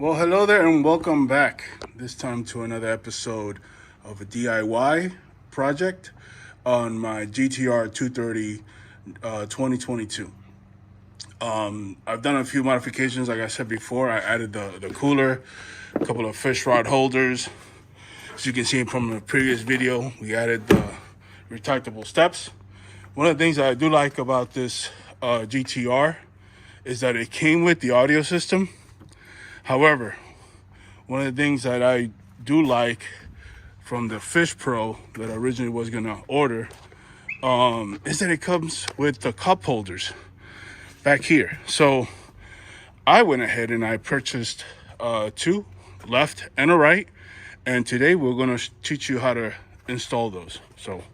Well, hello there and welcome back. This time to another episode of a DIY project on my GTR 230 2022. I've done a few modifications. Like I said before, I added the cooler, a couple of fish rod holders. As you can see from the previous video, we added the retractable steps. One of the things that I do like about this GTR is that it came with the audio system. However, one of the things that I do like from the Fish Pro that I originally was gonna order is that it comes with the cup holders back here. So I went ahead and I purchased two, left and a right, and today we're gonna teach you how to install those. So,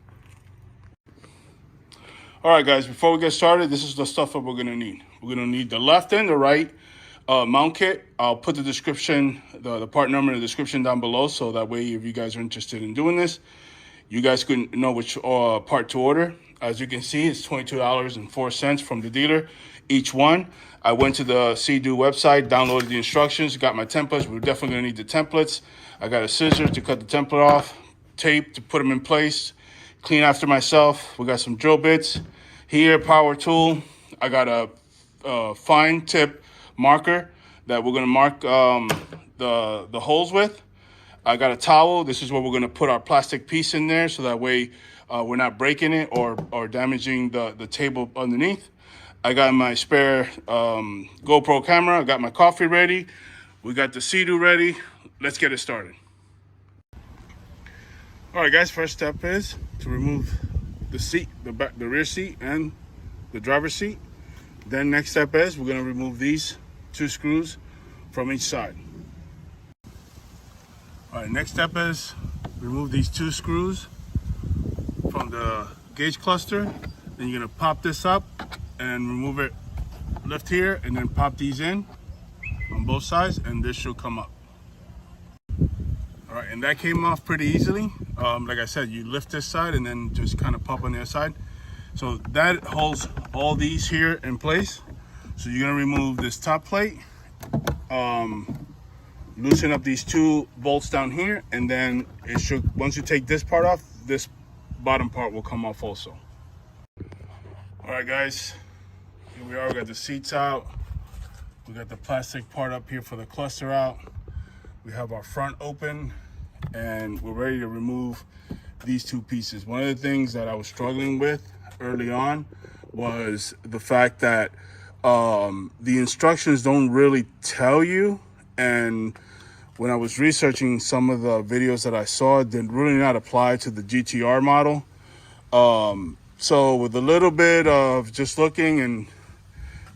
all right, guys, before we get started, this is the stuff that we're gonna need. We're gonna need the left and the right mount kit. I'll put the description, the part number in the description down below, so that way if you guys are interested in doing this, you guys can know which part to order. As you can see, it's $22.04 from the dealer, each one. I went to the Sea Doo website, downloaded the instructions, got my templates. We're definitely gonna need the templates. I got a scissor to cut the template off, tape to put them in place, clean after myself. We got some drill bits here, power tool. I got a fine tip marker that we're gonna mark the holes with. I got a towel. This is where we're gonna put our plastic piece in there, so that way we're not breaking it or damaging the table underneath. I got my spare GoPro camera. I got my coffee ready. We got the Sea Doo ready. Let's get it started. All right, guys, first step is to remove the seat, the rear seat and the driver's seat. Then next step is we're gonna remove these two screws from each side. All right, next step is remove these two screws from the gauge cluster. Then you're gonna pop this up and remove it, lift here, and then pop these in on both sides, and this should come up. All right, and that came off pretty easily. Like I said, you lift this side and then just kind of pop on the other side. So that holds all these here in place. So you're gonna remove this top plate, loosen up these two bolts down here, and then it should, once you take this part off, this bottom part will come off also. All right, guys, here we are. We got the seats out. We got the plastic part up here for the cluster out. We have our front open, and we're ready to remove these two pieces. One of the things that I was struggling with early on was the fact that the instructions don't really tell you, and when I was researching some of the videos that I saw, it did really not apply to the GTR model. So with a little bit of just looking and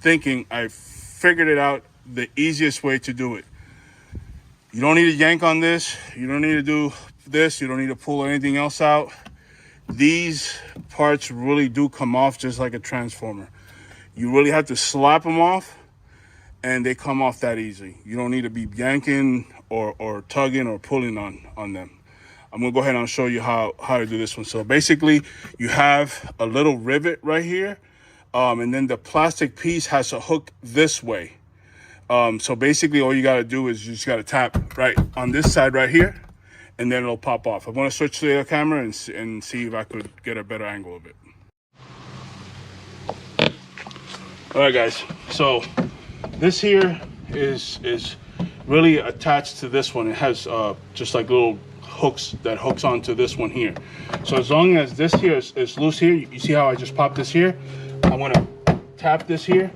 thinking, I figured it out the easiest way to do it. You don't need to yank on this. You don't need to do this. You don't need to pull anything else out. These parts really do come off just like a transformer. You really have to slap them off, and they come off that easy. You don't need to be yanking or tugging or pulling on them. I'm gonna go ahead and show you how to do this one. So basically, you have a little rivet right here, and then the plastic piece has to hook this way. So basically, all you gotta do is you just gotta tap right on this side right here, and then it'll pop off. I'm gonna switch to the camera and see if I could get a better angle of it. All right, guys, so this here is really attached to this one. It has just like little hooks that hooks onto this one here. So as long as this here is loose here, you see how I just popped this here? I'm gonna tap this here.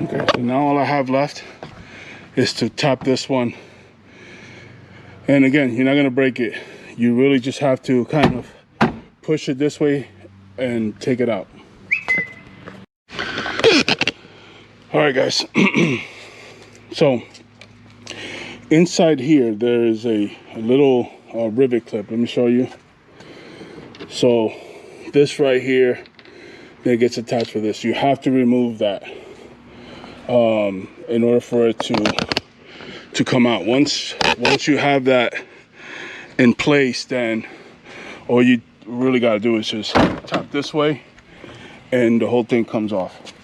Okay, so now all I have left is to tap this one. And again, you're not gonna break it. You really just have to kind of push it this way and take it out. All right, guys. So inside here, there is a little rivet clip. Let me show you. So this right here, that gets attached with this. You have to remove that in order for it to come out. Once you have that in place, then all you really got to do is just tap this way, and the whole thing comes off.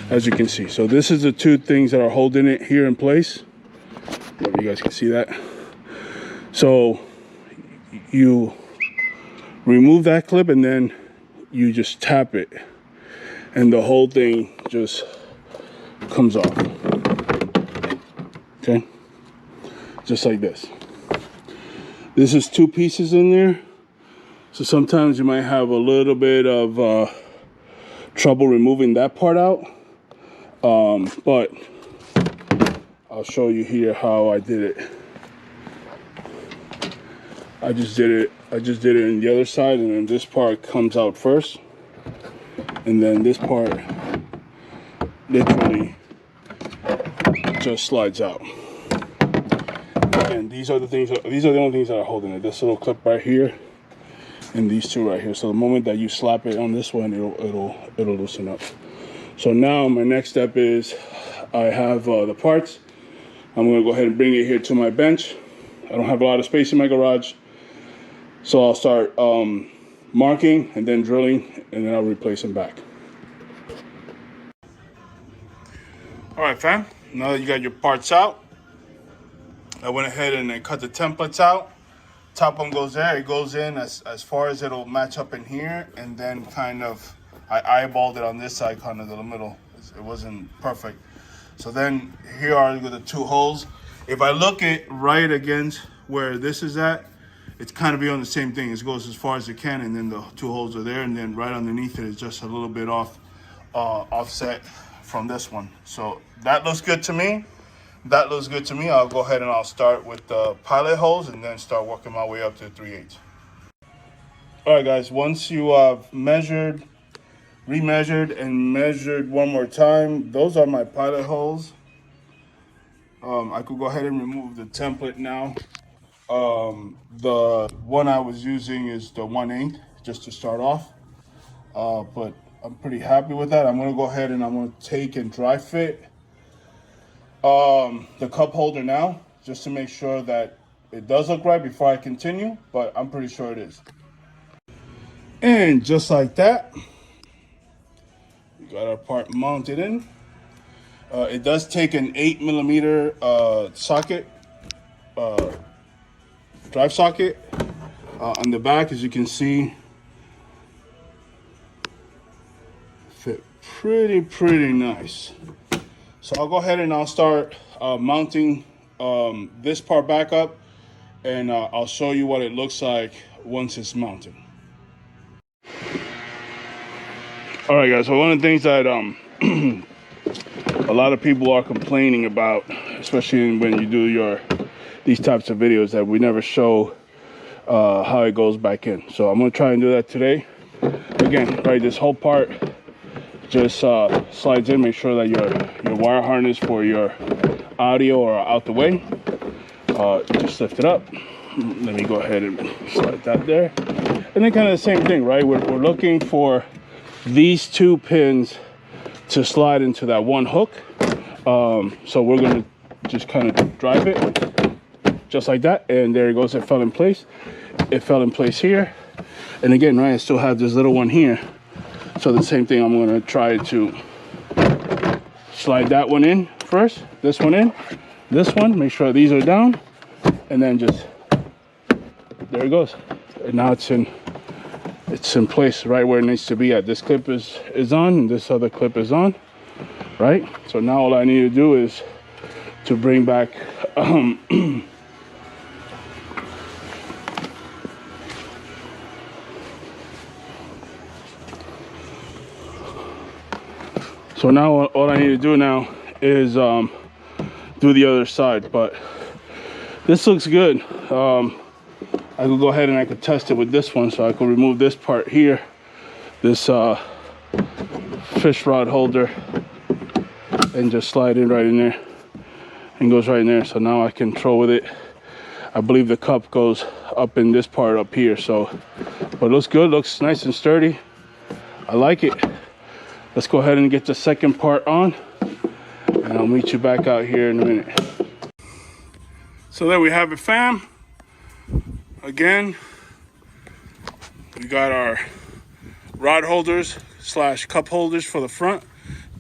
As you can see, so this is the two things that are holding it here in place. Maybe you guys can see that. So you remove that clip and then you just tap it, and the whole thing just comes off. Okay, just like this. This is two pieces in there, so sometimes you might have a little bit of trouble removing that part out. But I'll show you here how I did it. I just did it on the other side, and then this part comes out first, and then this part literally just slides out. And these are the only things that are holding it. This little clip right here, and these two right here. So the moment that you slap it on this one, it'll loosen up. So now my next step is I have the parts. I'm gonna go ahead and bring it here to my bench. I don't have a lot of space in my garage, so I'll start marking and then drilling, and then I'll replace them back. All right, fam, now that you got your parts out, I went ahead and I cut the templates out. Top one goes there, it goes in as far as it'll match up in here, and then kind of I eyeballed it on this side, kind of in the middle. It wasn't perfect. So then here are the two holes. If I look it right against where this is at, it's kind of be on the same thing. It goes as far as it can, and then the two holes are there, and then right underneath it is just a little bit offset from this one. So that looks good to me. That looks good to me. I'll go ahead and I'll start with the pilot holes and then start working my way up to 3/8. All right, guys, once you have remeasured and measured one more time, those are my pilot holes. I could go ahead and remove the template now. The one I was using is the 1/8 just to start off, but I'm pretty happy with that. I'm gonna go ahead and I'm gonna take and dry fit the cup holder now, just to make sure that it does look right before I continue, but I'm pretty sure it is. And just like that, we got our part mounted in. It does take an 8mm socket, drive socket. On the back, as you can see, fit pretty nice. So I'll go ahead and I'll start mounting this part back up, and I'll show you what it looks like once it's mounted. All right, guys, so one of the things that a lot of people are complaining about, especially when you do these types of videos, that we never show how it goes back in. So I'm gonna try and do that today. Again, right, this whole part just slides in. Make sure that your wire harness for your audio are out the way. Just lift it up. Let me go ahead and slide that there. And then kind of the same thing, right? We're looking for these two pins to slide into that one hook. So we're gonna just kind of drive it just like that, and there it goes. It fell in place. It fell in place here, and again, right, I still have this little one here. So the same thing, I'm gonna try to slide that one in first, this one in, this one, make sure these are down, and then just, there it goes. And now it's in place right where it needs to be at. This clip is on, and this other clip is on, right? So now all I need to do is to bring back so now all I need to do now is do the other side. But this looks good. I could go ahead and I could test it with this one. So I could remove this part here, this fish rod holder, and just slide it right in there, and goes right in there. So now I can troll with it. I believe the cup goes up in this part up here. So, but it looks good, looks nice and sturdy. I like it. Let's go ahead and get the second part on, and I'll meet you back out here in a minute. So there we have it, fam. Again, we got our rod holders / cup holders for the front,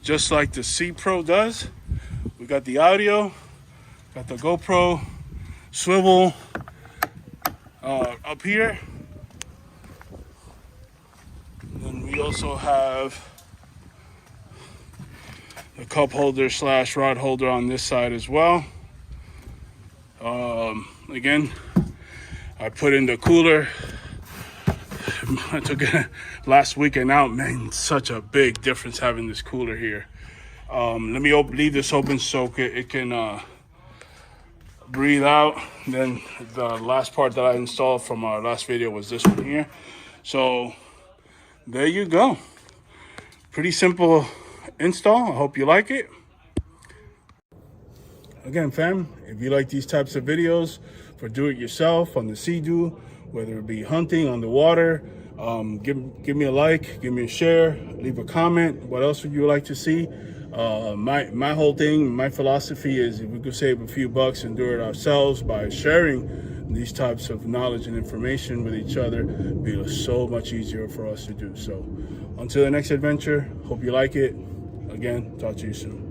just like the Sea Pro does. We got the audio, got the GoPro swivel up here. And then we also have the cup holder / rod holder on this side as well. Again, I put in the cooler. I took it last weekend out, man. Such a big difference having this cooler here. Let me leave this open so it can breathe out. Then the last part that I installed from our last video was this one here. So there you go. Pretty simple install. I hope you like it. Again, fam, if you like these types of videos for do-it-yourself on the Sea Doo, whether it be hunting on the water, give me a like, give me a share, leave a comment. What else would you like to see? My whole thing, my philosophy is if we could save a few bucks and do it ourselves by sharing these types of knowledge and information with each other, it'd be so much easier for us to do. So until the next adventure, hope you like it. Again, talk to you soon.